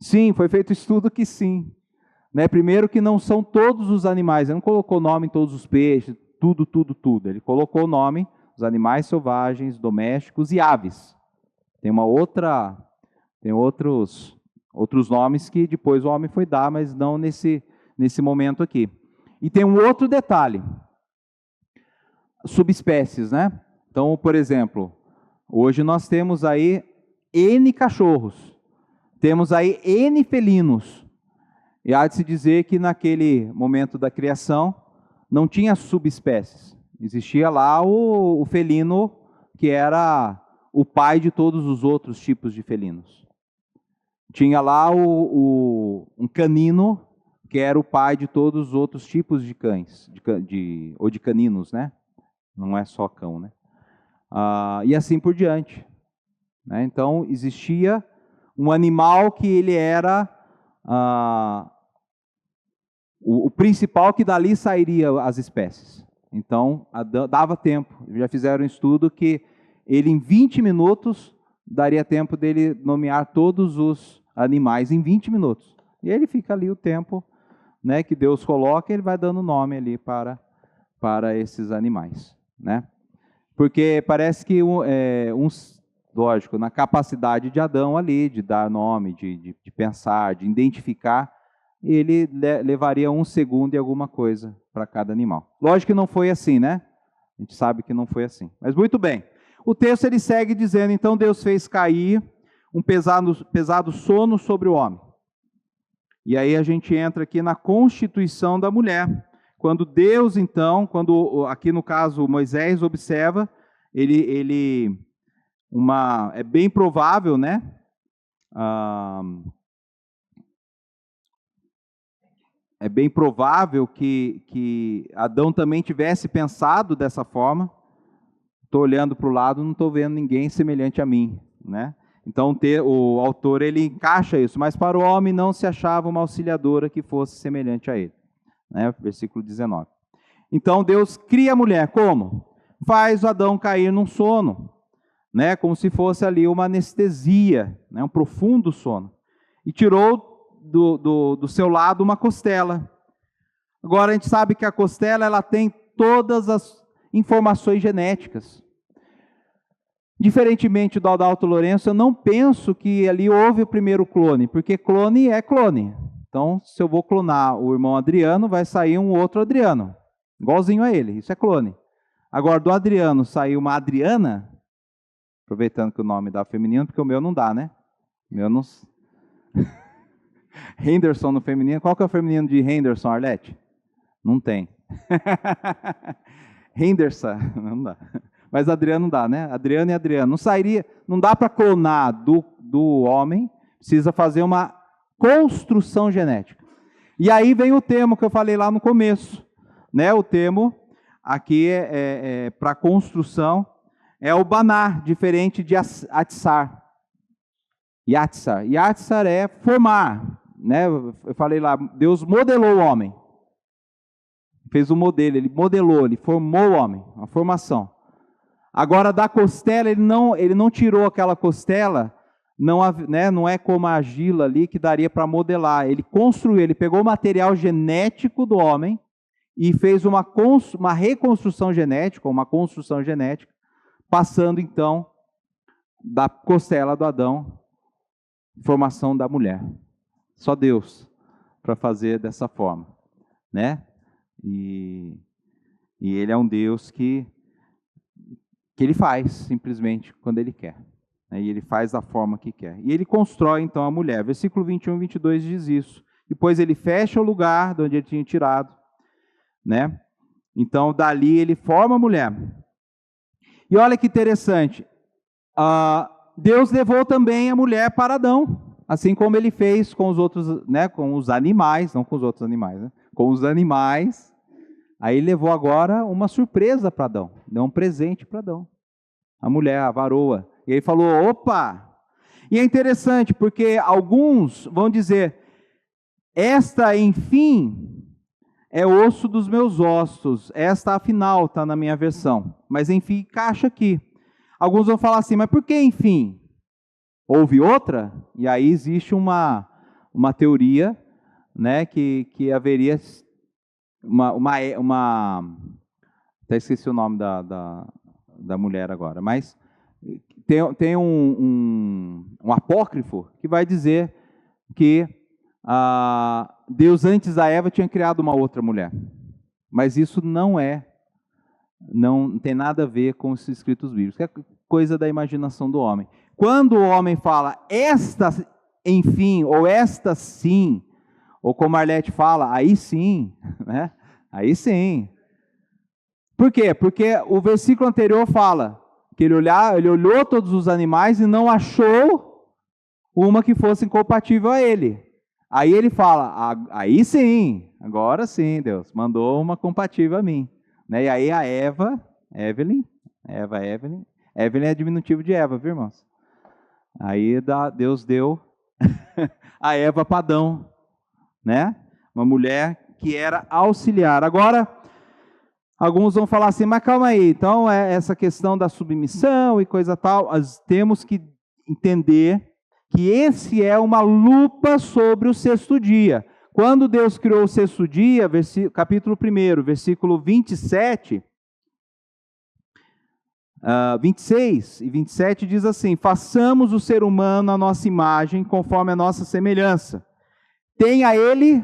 Sim, foi feito estudo que sim. Né? Primeiro que não são todos os animais, ele não colocou nome em todos os peixes, tudo. Ele colocou o nome nos animais selvagens, domésticos e aves. Tem outros nomes que depois o homem foi dar, mas não nesse momento aqui. E tem um outro detalhe, subespécies, né? Então, por exemplo, hoje nós temos aí N cachorros, temos aí N felinos, e há de se dizer que naquele momento da criação não tinha subespécies, existia lá o felino que era o pai de todos os outros tipos de felinos. Tinha lá um canino, que era o pai de todos os outros tipos de cães, ou de caninos, né? Não é só cão, né? E assim por diante. Né? Então, existia um animal que ele era o principal, que dali sairia as espécies. Então, dava tempo. Já fizeram um estudo que ele, em 20 minutos, daria tempo dele nomear todos os animais em 20 minutos. E ele fica ali o tempo, né, que Deus coloca, ele vai dando nome ali para esses animais, né? Porque parece que lógico, na capacidade de Adão ali, de dar nome, de pensar, de identificar, ele levaria 1 segundo e alguma coisa para cada animal. Lógico que não foi assim, né? A gente sabe que não foi assim. Mas muito bem. O texto ele segue dizendo, então Deus fez cair um pesado sono sobre o homem. E aí a gente entra aqui na constituição da mulher. Quando Deus, então, aqui no caso Moisés observa, é bem provável, né? É bem provável que Adão também tivesse pensado dessa forma. Estou olhando para o lado, não estou vendo ninguém semelhante a mim, né? Então o autor ele encaixa isso, mas para o homem não se achava uma auxiliadora que fosse semelhante a ele, né? Versículo 19. Então Deus cria a mulher como? Faz o Adão cair num sono, né? Como se fosse ali uma anestesia, né? Um profundo sono, e tirou do seu lado uma costela. Agora a gente sabe que a costela ela tem todas as informações genéticas. Diferentemente do Adalto Lourenço, eu não penso que ali houve o primeiro clone, porque clone é clone. Então, se eu vou clonar o irmão Adriano, vai sair um outro Adriano, igualzinho a ele, isso é clone. Agora, do Adriano sair uma Adriana, aproveitando que o nome dá feminino, porque o meu não dá, né? O meu não... Henderson no feminino, qual que é o feminino de Henderson, Arlete? Não tem. Henderson, não dá. Mas Adriano não dá, né? Adriano e Adriano. Não sairia, não dá para clonar do homem, precisa fazer uma construção genética. E aí vem o termo que eu falei lá no começo, né? O termo aqui para construção é o banar, diferente de atsar. Yatsar. Yatsar é formar, né? Eu falei lá, Deus modelou o homem. Fez um modelo, ele modelou, ele formou o homem, uma formação. Agora, da costela, ele não tirou aquela costela, não é como a argila ali que daria para modelar. Ele construiu, ele pegou o material genético do homem e fez uma reconstrução genética, uma construção genética, passando então da costela do Adão, formação da mulher. Só Deus para fazer dessa forma, né? E ele é um Deus que ele faz simplesmente quando ele quer, né? E ele faz da forma que quer. E ele constrói então a mulher. Versículo 21 e 22 diz isso. Depois ele fecha o lugar de onde ele tinha tirado, né? Então dali ele forma a mulher. E olha que interessante, Deus levou também a mulher para Adão, assim como ele fez com os outros, né? Com os animais, não com os outros animais, né? Com os animais. Aí ele levou agora uma surpresa para Adão, deu um presente para Adão, a mulher, a varoa. E ele falou, opa! E é interessante, porque alguns vão dizer, esta, enfim, é osso dos meus ossos, esta, afinal, está na minha versão. Mas, enfim, encaixa aqui. Alguns vão falar assim, mas por que, enfim? Houve outra? E aí existe uma teoria, né, que haveria... até esqueci o nome da mulher agora, mas tem um apócrifo que vai dizer que Deus antes da Eva tinha criado uma outra mulher, mas isso não tem nada a ver com os escritos bíblicos, é coisa da imaginação do homem. Quando o homem fala esta enfim, ou esta sim, ou como Arlete fala, aí sim, né? Aí sim. Por quê? Porque o versículo anterior fala que ele olhou todos os animais e não achou uma que fosse compatível a ele. Aí ele fala, aí sim, agora sim, Deus mandou uma compatível a mim. Né? E aí a Evelyn é diminutivo de Eva, viu, irmãos? Aí Deus deu a Eva para Adão, né? Uma mulher que era auxiliar. Agora, alguns vão falar assim, mas calma aí, então essa questão da submissão e coisa tal, temos que entender que esse é uma lupa sobre o sexto dia. Quando Deus criou o sexto dia, capítulo 1, versículo 26 e 27 diz assim, façamos o ser humano à nossa imagem, conforme a nossa semelhança. Tenha ele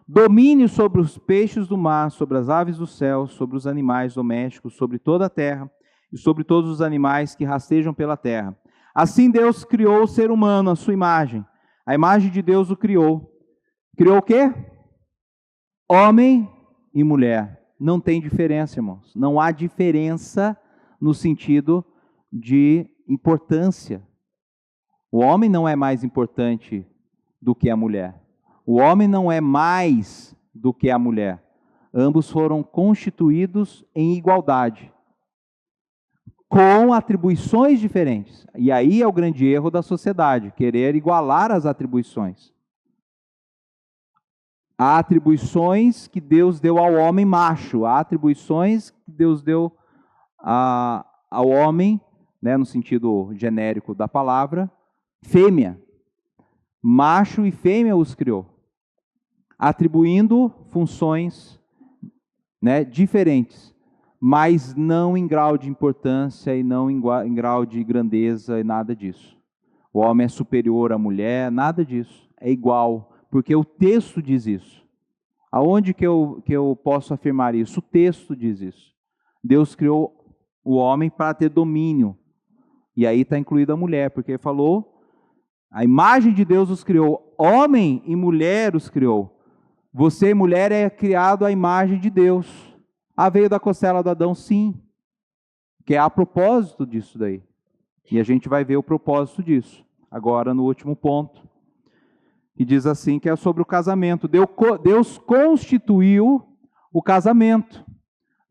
domínio sobre os peixes do mar, sobre as aves do céu, sobre os animais domésticos, sobre toda a terra e sobre todos os animais que rastejam pela terra. Assim Deus criou o ser humano à sua imagem. A imagem de Deus o criou. Criou o quê? Homem e mulher. Não tem diferença, irmãos. Não há diferença no sentido de importância. O homem não é mais importante do que a mulher. O homem não é mais do que a mulher. Ambos foram constituídos em igualdade, com atribuições diferentes. E aí é o grande erro da sociedade, querer igualar as atribuições. Há atribuições que Deus deu ao homem macho, há atribuições que Deus deu ao homem, né, no sentido genérico da palavra, fêmea. Macho e fêmea os criou, atribuindo funções, né, diferentes, mas não em grau de importância e não em grau de grandeza e nada disso. O homem é superior à mulher, nada disso, é igual, porque o texto diz isso. Aonde que eu posso afirmar isso? O texto diz isso. Deus criou o homem para ter domínio, e aí está incluída a mulher, porque ele falou, a imagem de Deus os criou, homem e mulher os criou. Você, mulher, é criado à imagem de Deus. Ah, veio da costela do Adão? Sim. Que é a propósito disso daí. E a gente vai ver o propósito disso. Agora, no último ponto. E diz assim, que é sobre o casamento. Deus constituiu o casamento.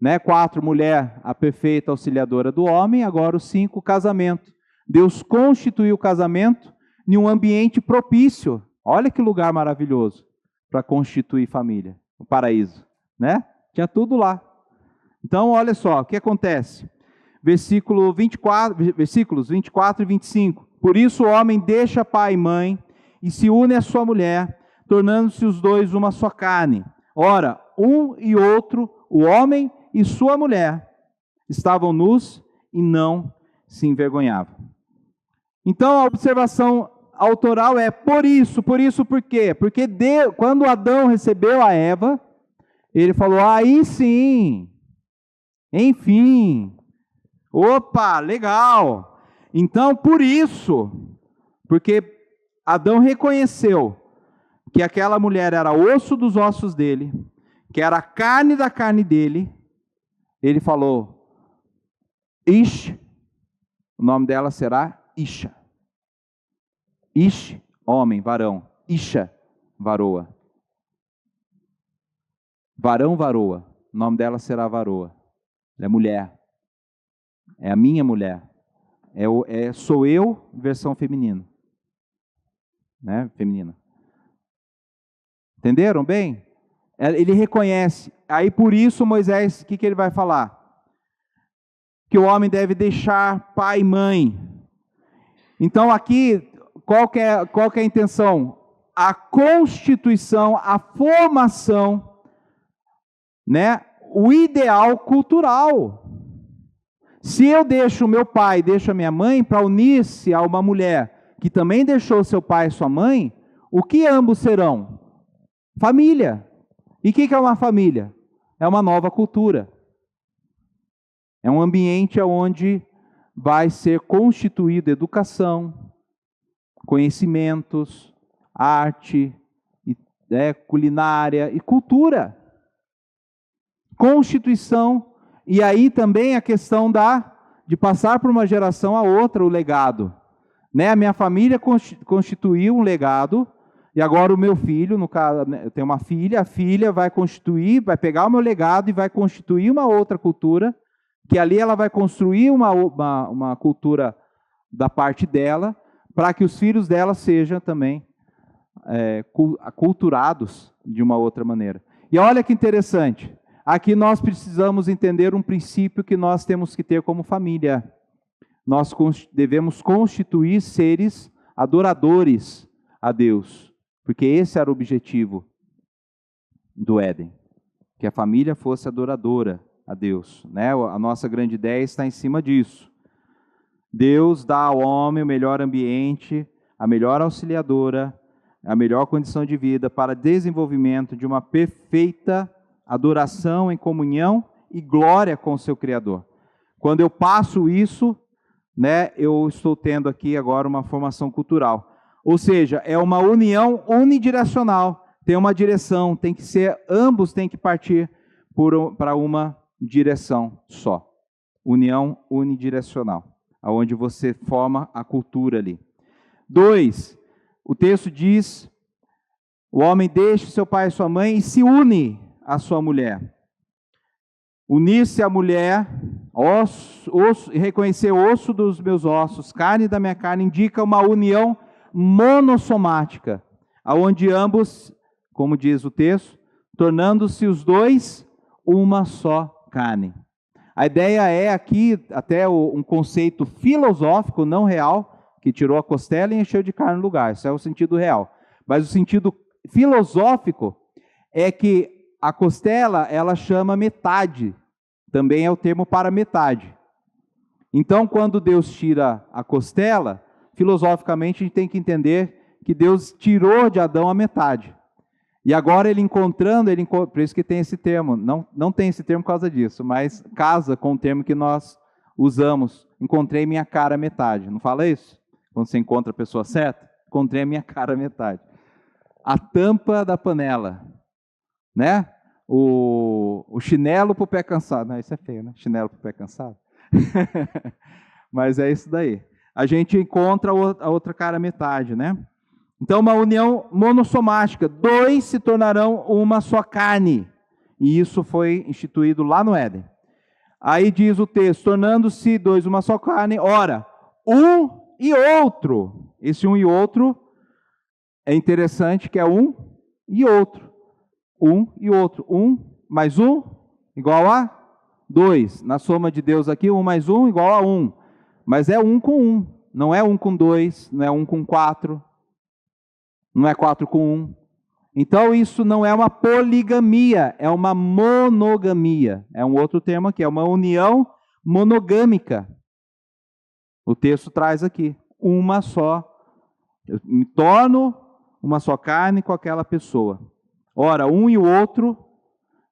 Né? 4, mulher, a perfeita auxiliadora do homem. Agora, o 5, casamento. Deus constituiu o casamento em um ambiente propício. Olha que lugar maravilhoso para constituir família, o paraíso, né? Tinha tudo lá. Então, olha só, o que acontece? Versículos 24 e 25. Por isso o homem deixa pai e mãe e se une à sua mulher, tornando-se os dois uma só carne. Ora, um e outro, o homem e sua mulher, estavam nus e não se envergonhavam. Então, a observação autoral é por isso por quê? Porque Deus, quando Adão recebeu a Eva, ele falou, aí sim, enfim, opa, legal. Então, por isso, porque Adão reconheceu que aquela mulher era osso dos ossos dele, que era carne da carne dele, ele falou, Ish, o nome dela será Isha. Ish, homem, varão. Isha, varoa. Varão, varoa. O nome dela será varoa. Ela é mulher. É a minha mulher. Sou eu, versão feminina. Né? Feminina. Entenderam bem? Ele reconhece. Aí por isso Moisés, o que ele vai falar? Que o homem deve deixar pai e mãe. Então aqui, qual que é a intenção? A constituição, a formação, né? O ideal cultural. Se eu deixo meu pai, deixo a minha mãe para unir-se a uma mulher que também deixou seu pai e sua mãe, o que ambos serão? Família. E o que é uma família? É uma nova cultura. É um ambiente onde vai ser constituída educação, conhecimentos, arte, culinária e cultura. Constituição, e aí também a questão de passar por uma geração a outra o legado. Né? A minha família constituiu um legado, e agora o meu filho, no caso, eu tenho uma filha, a filha vai pegar o meu legado e vai constituir uma outra cultura, que ali ela vai construir uma cultura da parte dela, para que os filhos dela sejam também aculturados de uma outra maneira. E olha que interessante, aqui nós precisamos entender um princípio que nós temos que ter como família. Nós devemos constituir seres adoradores a Deus, porque esse era o objetivo do Éden, que a família fosse adoradora a Deus, né? A nossa grande ideia está em cima disso. Deus dá ao homem o melhor ambiente, a melhor auxiliadora, a melhor condição de vida para desenvolvimento de uma perfeita adoração em comunhão e glória com o seu Criador. Quando eu passo isso, né, eu estou tendo aqui agora uma formação cultural. Ou seja, é uma união unidirecional. Tem uma direção, tem que ser, ambos têm que partir para uma direção só. União unidirecional, aonde você forma a cultura ali. 2, o texto diz, o homem deixa seu pai e sua mãe e se une à sua mulher. Unir-se à mulher, reconhecer osso dos meus ossos, carne da minha carne, indica uma união monossomática, aonde ambos, como diz o texto, tornando-se os dois uma só carne. A ideia é aqui até um conceito filosófico, não real, que tirou a costela e encheu de carne no lugar. Isso é o sentido real. Mas o sentido filosófico é que a costela, ela chama metade. Também é o termo para metade. Então, quando Deus tira a costela, filosoficamente a gente tem que entender que Deus tirou de Adão a metade. E agora ele encontrando, por isso que tem esse termo, não tem esse termo por causa disso, mas casa com o termo que nós usamos. Encontrei minha cara à metade. Não fala isso? Quando você encontra a pessoa certa, encontrei a minha cara à metade. A tampa da panela, né? O chinelo para o pé cansado. Não, isso é feio, né? Chinelo para o pé cansado. Mas é isso daí. A gente encontra a outra cara à metade, né? Então, uma união monossomática. 2 se tornarão uma só carne. E isso foi instituído lá no Éden. Aí diz o texto, tornando-se 2 uma só carne. Ora, um e outro. Esse um e outro é interessante que é um e outro. Um e outro. 1 mais 1 igual a 2. Na soma de Deus aqui, 1 mais 1 igual a 1. Mas é 1 com 1. Não é 1 com 2, não é 1 com 4. Não é 4 com 1. Então, isso não é uma poligamia, é uma monogamia. É um outro termo aqui, é uma união monogâmica. O texto traz aqui, uma só. Eu me torno uma só carne com aquela pessoa. Ora, um e o outro,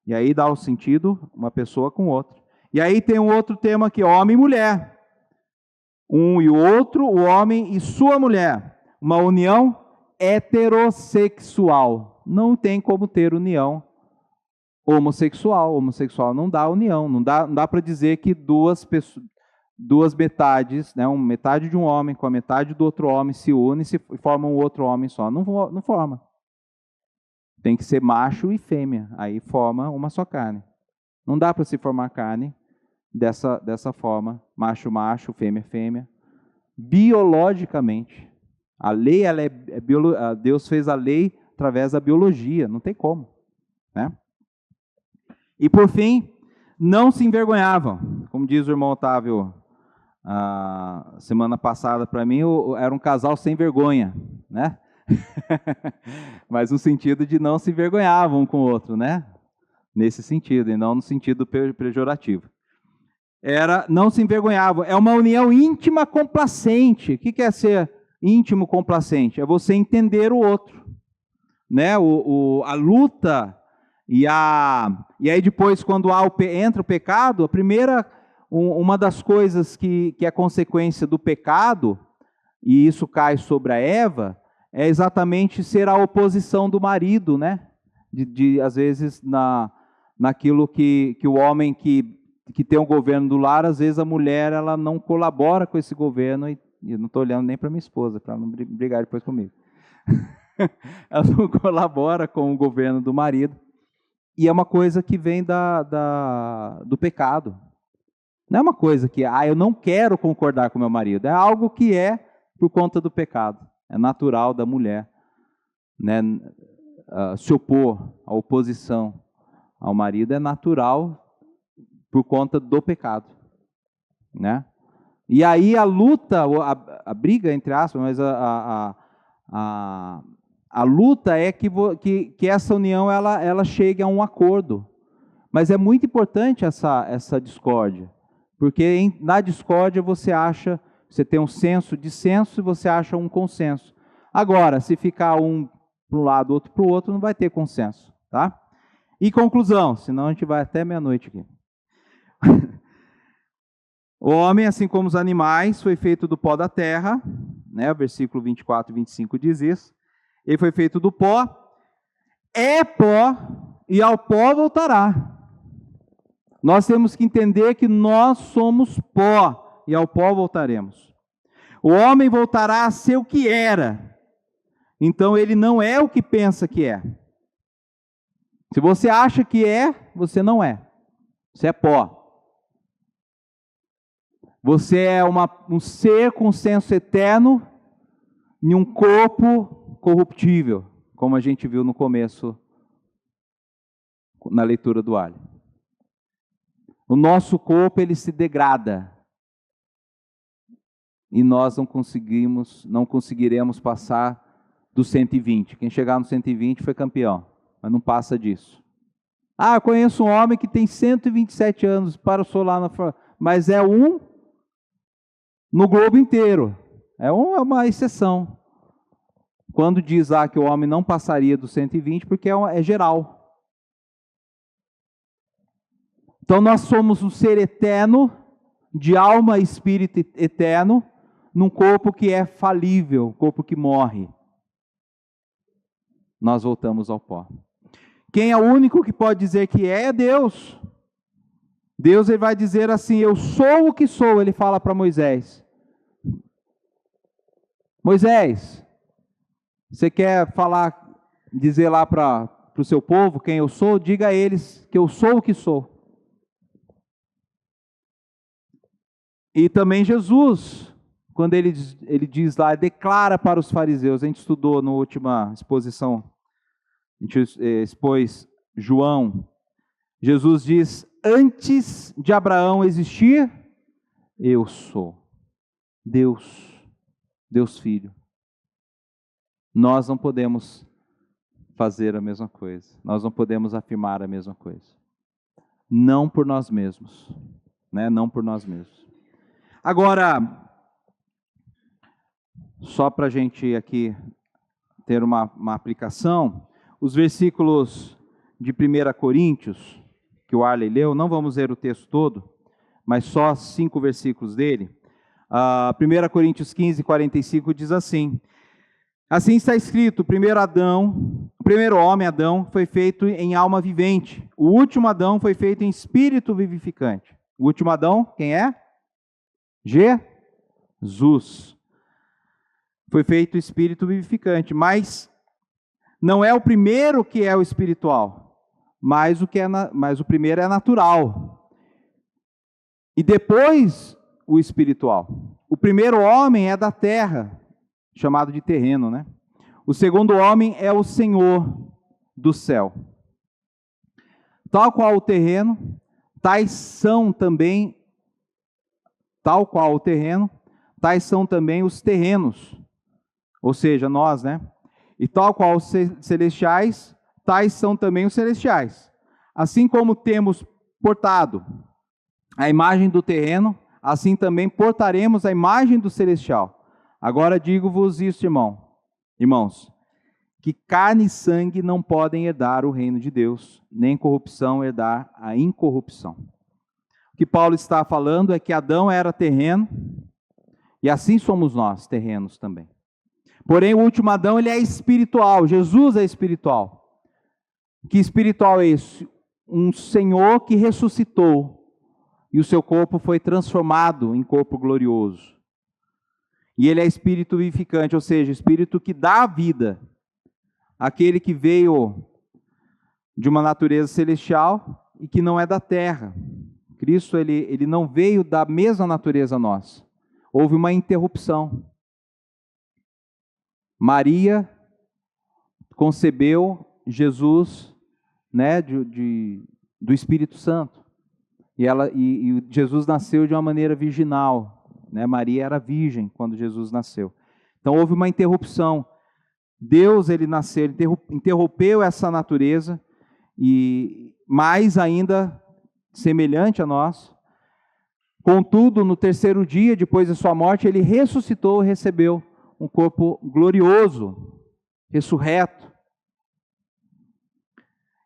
e aí dá o sentido, uma pessoa com outra. E aí tem um outro termo aqui, homem e mulher. Um e o outro, o homem e sua mulher. Uma união heterossexual. Não tem como ter união homossexual. Homossexual não dá união. Não dá para dizer que duas metades, né, metade de um homem com a metade do outro homem se unem e formam um outro homem só. Não forma. Tem que ser macho e fêmea. Aí forma uma só carne. Não dá para se formar carne dessa forma. Macho, macho, fêmea, fêmea. Biologicamente. A lei, Deus fez a lei através da biologia, não tem como, né? E por fim, não se envergonhavam. Como diz o irmão Otávio, semana passada para mim, era um casal sem vergonha, né? Mas no sentido de não se envergonhavam um com o outro, né? Nesse sentido, e não no sentido pejorativo. Não se envergonhavam. É uma união íntima complacente. O que é ser íntimo complacente? É você entender o outro, né? A luta e aí depois quando entra o pecado, uma das coisas que é consequência do pecado, e isso cai sobre a Eva, é exatamente ser a oposição do marido, né? Às vezes naquilo que o homem que tem o governo do lar, às vezes a mulher ela não colabora com esse governo. E eu não estou olhando nem para minha esposa, para não brigar depois comigo. Ela não colabora com o governo do marido. E é uma coisa que vem do pecado. Não é uma coisa que, eu não quero concordar com meu marido. É algo que é por conta do pecado. É natural da mulher, né? Se opor, a oposição ao marido é natural por conta do pecado, né? E aí a luta, a briga, entre aspas, mas a luta é que essa união ela chegue a um acordo. Mas é muito importante essa discórdia, porque na discórdia você tem um senso de dissenso e você acha um consenso. Agora, se ficar um para um lado, outro para o outro, não vai ter consenso, tá? E conclusão, senão a gente vai até meia-noite aqui. O homem, assim como os animais, foi feito do pó da terra, né? O versículo 24 e 25 diz isso. Ele foi feito do pó, é pó, e ao pó voltará. Nós temos que entender que nós somos pó, e ao pó voltaremos. O homem voltará a ser o que era, então ele não é o que pensa que é. Se você acha que é, você não é. Você é pó. Você é um ser com senso eterno em um corpo corruptível, como a gente viu no começo, na leitura do alho. O nosso corpo, ele se degrada. E nós não conseguiremos passar do 120. Quem chegar no 120 foi campeão, mas não passa disso. Eu conheço um homem que tem 127 anos, passou lá mas é um no globo inteiro. É uma exceção. Quando diz lá que o homem não passaria do 120, porque é geral. Então nós somos um ser eterno, de alma e espírito eterno, num corpo que é falível, corpo que morre. Nós voltamos ao pó. Quem é o único que pode dizer que é Deus. Deus, ele vai dizer assim: eu sou o que sou, ele fala para Moisés. Moisés, você quer dizer lá para o seu povo quem eu sou? Diga a eles que eu sou o que sou. E também Jesus, quando ele diz lá, declara para os fariseus, a gente estudou na última exposição, a gente expôs João, Jesus diz: antes de Abraão existir, eu sou. Deus Filho. Nós não podemos fazer a mesma coisa, nós não podemos afirmar a mesma coisa. Não por nós mesmos, né? Não por nós mesmos. Agora, só para a gente aqui ter uma aplicação, os versículos de 1 Coríntios, que o Arley leu, não vamos ler o texto todo, mas só 5 versículos dele. 1 Coríntios 15, 45 diz assim: assim está escrito, o primeiro homem, Adão, foi feito em alma vivente, o último Adão foi feito em espírito vivificante. O último Adão, quem é? Jesus. Foi feito espírito vivificante, mas não é o primeiro que é o espiritual, mas o primeiro é natural. E depois o espiritual. O primeiro homem é da terra, chamado de terreno, né? O segundo homem é o Senhor do céu. Tal qual o terreno, tais são também os terrenos, ou seja, nós, né? E tal qual os celestiais, tais são também os celestiais. Assim como temos portado a imagem do terreno, assim também portaremos a imagem do celestial. Agora digo-vos isso, irmãos, que carne e sangue não podem herdar o reino de Deus, nem corrupção herdar a incorrupção. O que Paulo está falando é que Adão era terreno, e assim somos nós, terrenos também. Porém, o último Adão, ele é espiritual, Jesus é espiritual. Que espiritual é esse? Um Senhor que ressuscitou, e o seu corpo foi transformado em corpo glorioso. E ele é espírito vivificante, ou seja, espírito que dá a vida. Aquele que veio de uma natureza celestial e que não é da terra. Cristo, ele não veio da mesma natureza nossa. Houve uma interrupção. Maria concebeu Jesus, né, do Espírito Santo. E Jesus nasceu de uma maneira virginal, né? Maria era virgem quando Jesus nasceu. Então houve uma interrupção. Deus, ele nasceu, ele interrompeu essa natureza, e mais ainda semelhante a nós. Contudo, no terceiro dia, depois de sua morte, ele ressuscitou e recebeu um corpo glorioso, ressurreto.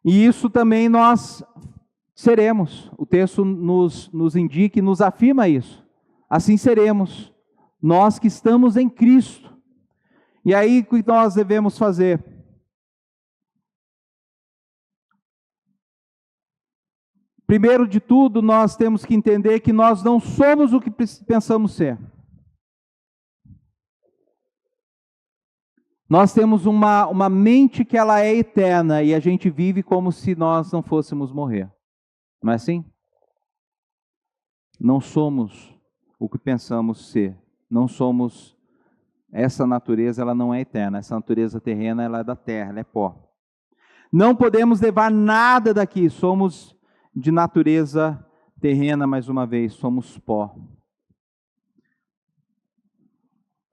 E isso também nós seremos. O texto nos indica e nos afirma isso. Assim seremos Nós que estamos em Cristo. E aí o que nós devemos fazer? Primeiro de tudo, nós temos que entender que nós não somos o que pensamos ser. Nós temos uma mente que ela é eterna e a gente vive como se nós não fôssemos morrer. Não é assim? Não somos o que pensamos ser. Não somos, essa natureza ela não é eterna. Essa natureza terrena ela é da terra, ela é pó. Não podemos levar nada daqui. Somos de natureza terrena, mais uma vez, somos pó.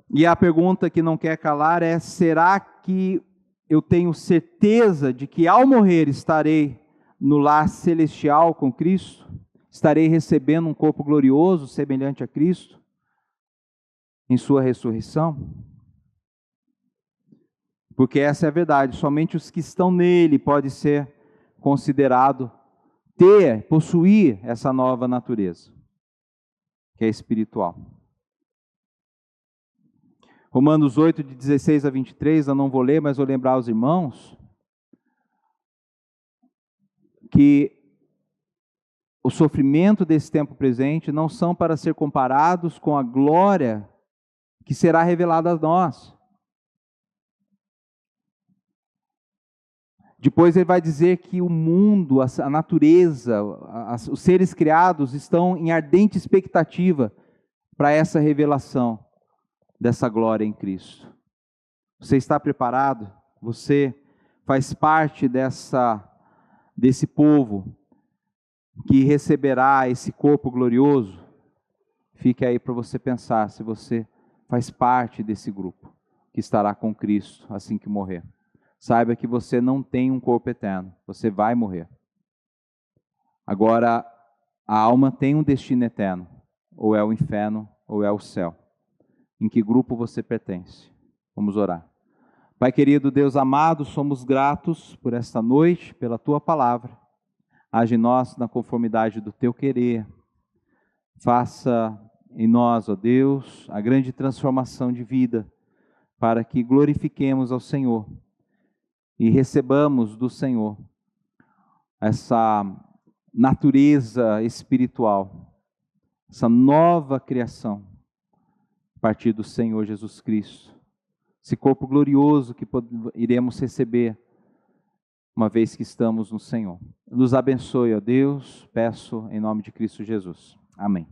E a pergunta que não quer calar é: será que eu tenho certeza de que ao morrer estarei no lar celestial com Cristo? Estarei recebendo um corpo glorioso, semelhante a Cristo, em sua ressurreição? Porque essa é a verdade, somente os que estão nele podem ser considerados possuir essa nova natureza, que é espiritual. Romanos 8, de 16 a 23, eu não vou ler, mas vou lembrar aos irmãos que o sofrimento desse tempo presente não são para ser comparados com a glória que será revelada a nós. Depois ele vai dizer que o mundo, a natureza, os seres criados estão em ardente expectativa para essa revelação dessa glória em Cristo. Você está preparado? Você faz parte desse povo que receberá esse corpo glorioso? Fique aí para você pensar se você faz parte desse grupo que estará com Cristo assim que morrer. Saiba que você não tem um corpo eterno, você vai morrer. Agora, a alma tem um destino eterno, ou é o inferno, ou é o céu. Em que grupo você pertence? Vamos orar. Pai querido, Deus amado, somos gratos por esta noite, pela Tua palavra. Age em nós na conformidade do Teu querer. Faça em nós, ó Deus, a grande transformação de vida, para que glorifiquemos ao Senhor e recebamos do Senhor essa natureza espiritual, essa nova criação, a partir do Senhor Jesus Cristo. Esse corpo glorioso que iremos receber uma vez que estamos no Senhor. Nos abençoe, ó Deus, peço em nome de Cristo Jesus. Amém.